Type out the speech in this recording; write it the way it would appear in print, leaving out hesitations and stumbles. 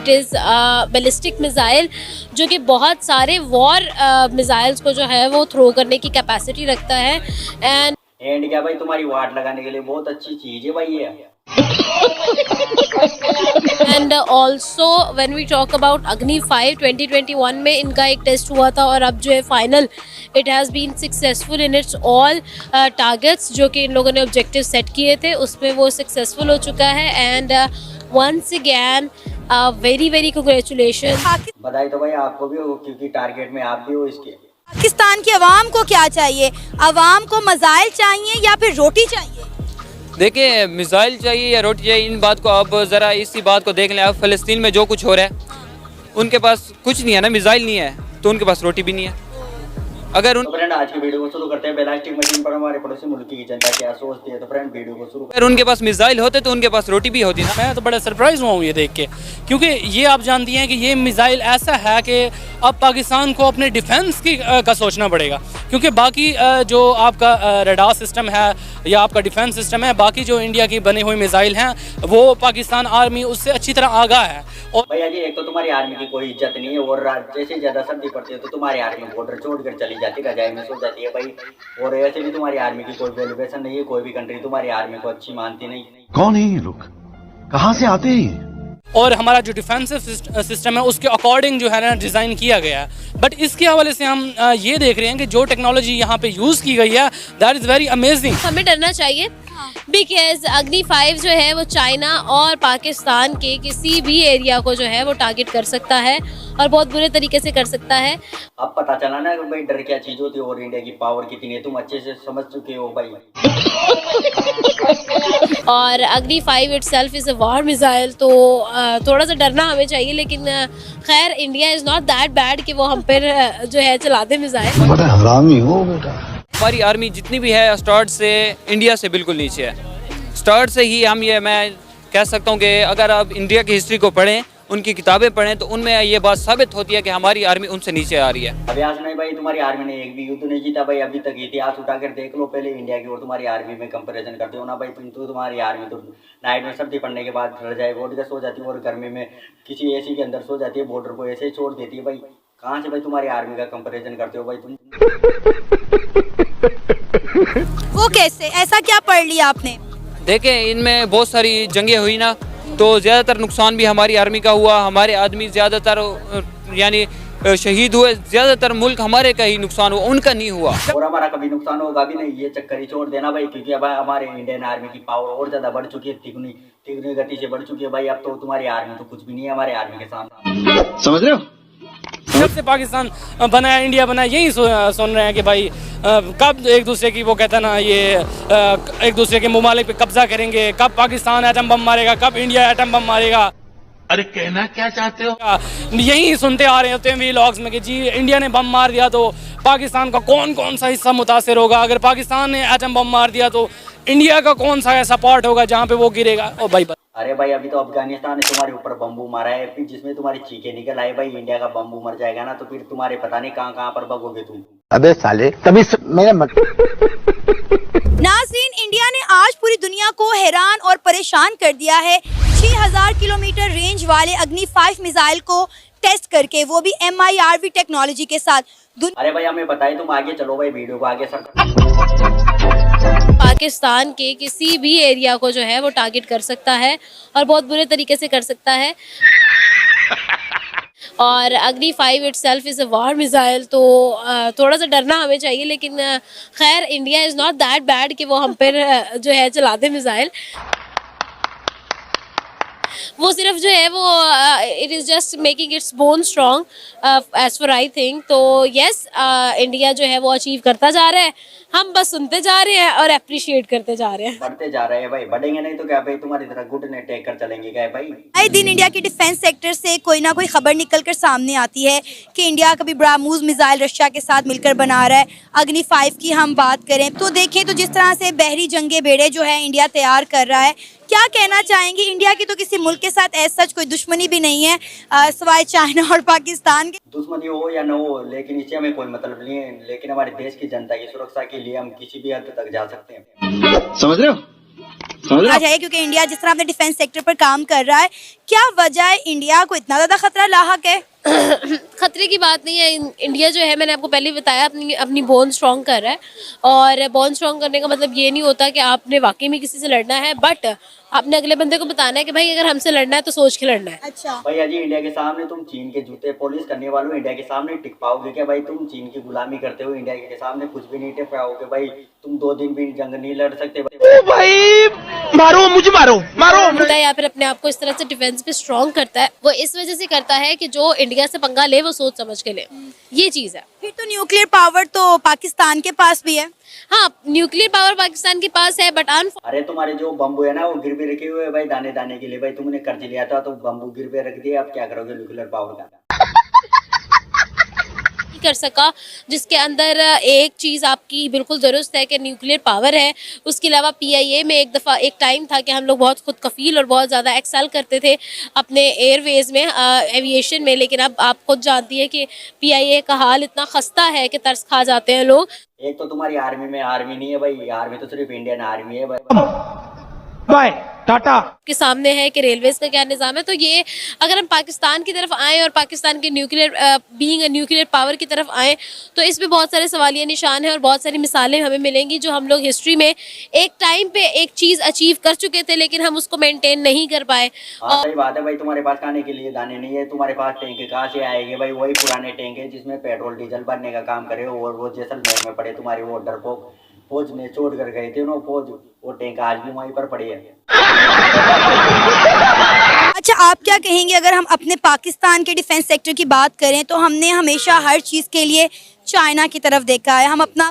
It is ballistic missile जो कि बहुत सारे वॉर मिसाइल्स को जो है वो थ्रो करने की कैपेसिटी रखता है। एंड क्या भाई, तुम्हारी वाट लगाने के लिए बहुत अच्छी चीज है भाई ये। And also when we talk about Agni 5 2021 में इनका एक टेस्ट हुआ था और अब जो है final it has been successful in its all targets जो कि इन लोगों ने ऑब्जेक्टिव सेट किए थे उसमें वो सक्सेसफुल हो चुका है। And once again very very congratulation. बधाई तो भाई आपको भी हो क्योंकि टारगेट में आप भी हो इसके। पाकिस्तान की आवाम को क्या चाहिए? आवाम को मिसाइल चाहिए या फिर रोटी चाहिए? देखिए, मिसाइल चाहिए या रोटी चाहिए, इन बात को आप ज़रा इसी बात को देख लें। आप फ़लस्तीन में जो कुछ हो रहा है उनके पास कुछ नहीं है ना, मिसाइल नहीं है तो उनके पास रोटी भी नहीं है। अगर उन फ्रेंड आज की वीडियो को शुरू करते हैं। बैलिस्टिक मशीन पर हमारे पड़ोसी मुल्क की जनता क्या सोचती है, तो फ्रेंड वीडियो को शुरू। अगर उनके पास मिसाइल होते तो उनके पास रोटी भी होती ना। मैं तो बड़ा सरप्राइज हुआ हूँ ये देख के, क्योंकि ये आप जानती हैं कि ये मिसाइल ऐसा है कि अब पाकिस्तान को अपने डिफेंस का सोचना पड़ेगा, क्योंकि बाकी जो आपका रडार सिस्टम है या आपका डिफेंस सिस्टम है, बाकी जो इंडिया की बनी हुई मिसाइल हैं वो पाकिस्तान आर्मी उससे अच्छी तरह आगाह है। और भैया जी, एक तो तुम्हारी आर्मी की कोई इज्जत नहीं है और जैसे ज्यादा सर्दी पड़ती है तो तुम्हारी आर्मी बॉर्डर छोड़कर चली जाती है, रजाई में सो जाती है भाई। और ऐसे भी तुम्हारी आर्मी की कोई वैल्यूएशन नहीं है, कोई भी कंट्री तुम्हारी आर्मी को अच्छी मानती नहीं। कौन है ये लोग, कहाँ से आते हैं? और हमारा जो डिफेंसिव सिस्टम है उसके अकॉर्डिंग जो है ना डिज़ाइन किया गया है। बट इसके हवाले से हम ये देख रहे हैं कि जो टेक्नोलॉजी यहाँ पे यूज़ की गई है दैट इज़ वेरी अमेजिंग। हमें डरना चाहिए बिकॉज अग्नि 5 जो है वो चाइना और पाकिस्तान के किसी भी एरिया को जो है वो टारगेट कर सकता है और बहुत बुरे तरीके से कर सकता है। अब पता चला ना कि भाई डर क्या चीज होती है और इंडिया की पावर कितनी है, तुम अच्छे से समझ चुके हो भाई। और अग्नि 5 itself is a war missile, तो थोड़ा सा डरना हमें चाहिए, लेकिन खैर India is not that bad कि वो हम पर जो है चला दे मिसाइल। बड़ा हरामी हो बेटा। हमारी आर्मी जितनी भी है स्टार्ट से इंडिया से बिल्कुल नीचे है। स्टार्ट से ही हम ये मैं कह सकता हूँ कि अगर आप इंडिया की हिस्ट्री को पढ़ें, उनकी किताबें पढ़ें, तो उनमें ये बात साबित होती है कि हमारी आर्मी उनसे नीचे आ रही है। अभ्यास नहीं भाई, तुम्हारी आर्मी ने एक भी युद्ध नहीं जीता भाई अभी तक। इतिहास उठाकर देख लो पहले इंडिया की और तुम्हारी आर्मी में कंपैरिजन करते हो ना भाई। तुम्हारी आर्मी तो नाइट में सर्दी पड़ने के बाद रजाई ओढ़ के सो जाती है और गर्मी में किसी एसी के अंदर सो जाती है, बॉर्डर को ऐसे ही छोड़ देती है भाई। कहाँ से भाई तुम्हारी आर्मी का कंपैरिजन करते हो भाई तुम? वो कैसे? ऐसा क्या पढ़ लिया आपने? देखें, इनमें बहुत सारी जंगें हुई ना, तो ज़्यादातर नुकसान भी हमारी आर्मी का हुआ। हमारे आदमी ज़्यादातर यानी शहीद हुए, ज़्यादातर मुल्क हमारे का ही नुकसान हुआ, उनका नहीं हुआ। और हमारा कभी नुकसान होगा भी नहीं, ये चक्कर ही छोड़ देना भाई। क्योंकि अब हमारे इंडियन आर्मी की पावर और ज़्यादा बढ़ चुकी है, तिगुनी गति से बढ़ चुकी है भाई। अब तो तुम्हारी आर्मी तो कुछ भी नहीं है हमारे आर्मी के सामने, समझ रहे हो? जब से पाकिस्तान बनाया, इंडिया बनाया, यही सुन रहे हैं कि भाई कब एक दूसरे की वो कहता ना ये एक दूसरे के ममालिक पे कब्जा करेंगे, कब पाकिस्तान एटम बम मारेगा, कब इंडिया एटम बम मारेगा। अरे कहना क्या चाहते हो? यही सुनते आ रहे होते हैं व्लॉग्स में कि जी इंडिया ने बम मार दिया तो पाकिस्तान का कौन कौन सा हिस्सा मुतासिर होगा, अगर पाकिस्तान ने एटम बम मार दिया तो इंडिया का कौन सा ऐसा पार्ट होगा जहाँ पे वो गिरेगा। ओ भाई अरे भाई अभी तो अफगानिस्तान ने तुम्हारे ऊपर बम्बू मारा है, फिर जिसमें तुम्हारी चीखें निकल आए भाई। इंडिया का बम्बू मर जाएगा ना तो फिर तुम्हारे पता नहीं कहाँ कहाँ पर बगोगे तुम। अबे साले, तभी मेरा मत। नाज़रीन, इंडिया ने आज पूरी दुनिया को हैरान और परेशान कर दिया है 6000 किलोमीटर रेंज वाले अग्नि 5 मिसाइल को टेस्ट करके, वो भी MIRV टेक्नोलॉजी के साथ। अरे भाई हमें बताइए, तुम आगे चलो भाई, वीडियो को आगे सर। पाकिस्तान के किसी भी एरिया को जो है वो टारगेट कर सकता है और बहुत बुरे तरीके से कर सकता है। और अग्नि 5 itself is a war missile, तो थोड़ा सा डरना हमें चाहिए, लेकिन खैर India is not that bad कि वो हम पर जो है चला दे मिसाइल। वो सिर्फ जो है वो it is just making its bone strong as for I think. तो यस, इंडिया जो है वो अचीव करता जा रहा है, हम बस सुनते जा रहे हैं और अप्रिशिएट करते जा रहे हैं। बढ़ते जा रहे हैं भाई, बढ़ेंगे नहीं तो क्या भाई तुम्हारी तरह घुटने टेक कर चलेंगे क्या भाई? आए दिन इंडिया के डिफेंस सेक्टर से कोई ना कोई खबर निकल कर सामने आती है कि इंडिया कभी ब्राह्मोस मिसाइल रशिया के साथ मिलकर बना रहा है। अग्नि 5 की हम बात करें तो देखें तो जिस तरह से बहरी जंगे बेड़े जो है इंडिया तैयार कर रहा है, क्या कहना चाहेंगे? इंडिया की तो किसी मुल्क के साथ ऐसा सच कोई दुश्मनी भी नहीं है सिवाय चाइना और पाकिस्तान के। दुश्मनी हो या न हो, लेकिन इससे हमें कोई मतलब नहीं है। लेकिन हमारे देश की जनता की सुरक्षा के लिए हम किसी भी हद तक जा सकते हैं, समझ रहे हो? चाहिए, क्योंकि इंडिया जिस तरह अपने डिफेंस सेक्टर पर काम कर रहा है, क्या वजह है इंडिया को इतना ज़्यादा खतरा लाहक है? खतरे की बात नहीं है। इंडिया जो है, मैंने आपको पहले ही बताया, अपनी अपनी बोन स्ट्रॉन्ग कर रहा है। और बोन स्ट्रॉन्ग करने का मतलब ये नहीं होता कि आपने वाकई में किसी से लड़ना है, बट आपने अगले बंदे को बताना है कि भाई अगर हमसे लड़ना है तो सोच के लड़ना है। अच्छा, भैया जी, इंडिया के सामने तुम चीन के जूते पॉलिश करने वालों इंडिया के सामने टिक पाओगे क्या भाई? तुम चीन की गुलामी करते हो, इंडिया के सामने कुछ भी नहीं टिक पाओगे भाई। तुम 2 दिन भी जंग नहीं लड़ सकते भाई मारो मुझे, मारो मारो। या फिर अपने आप को इस तरह से डिफेंस पे स्ट्रॉन्ग करता है, वो इस वजह से करता है कि जो इंडिया से पंगा ले वो सोच समझ के ले, ये चीज़ है। फिर तो न्यूक्लियर पावर तो पाकिस्तान के पास भी है। हाँ, न्यूक्लियर पावर पाकिस्तान के पास है, बट अरे तुम्हारे जो बम्बू है ना, वो गिरवे रखे हुए हैं भाई दाने दाने के लिए भाई। तुमने कर्ज लिया था तो बम्बू गिरवे रख दिए, अब क्या करोगे न्यूक्लियर पावर का? कर सका, जिसके अंदर एक चीज़ आपकी बिल्कुल दुरुस्त है कि न्यूक्लियर पावर है। उसके अलावा PIA में एक टाइम था कि हम लोग बहुत खुद कफील और बहुत ज़्यादा एक्सेल करते थे अपने एयरवेज में, एविएशन में, लेकिन अब आप खुद जानती है कि PIA का हाल इतना खस्ता है कि तरस खा जाते हैं लोग। एक तो तुम्हारी आर्मी में आर्मी नहीं है भाई, आर्मी तो सिर्फ इंडियन आर्मी है भाई। बाय टाटा। के सामने है कि रेलवेज का क्या निज़ाम है। तो ये अगर हम पाकिस्तान की तरफ आएँ और पाकिस्तान के न्यूक्लियर पावर की तरफ आएँ तो इसमें बहुत सारे सवालिया निशान हैं और बहुत सारी मिसालें हमें मिलेंगी जो हम लोग हिस्ट्री में एक टाइम पे एक चीज़ अचीव कर चुके थे लेकिन हम उसको मेंटेन नहीं कर पाए। हाँ सही बात है भाई, तुम्हारे पास खाने के लिए दाने नहीं है, तुम्हारे पास टैंक कहाँ से आएंगे भाई? वही पुराने टैंक है जिसमें पेट्रोल डीजल भरने का काम करे, और वो जैसलमेर में पड़े तुम्हारे वो डरपोक फौज ने छोड़ कर गए थे ना फौज, वो टैंक आज भी वहीं पर पड़े है। अच्छा, आप क्या कहेंगे अगर हम अपने पाकिस्तान के डिफेंस सेक्टर की बात करें तो हमने हमेशा हर चीज़ के लिए चाइना की तरफ देखा है। हम अपना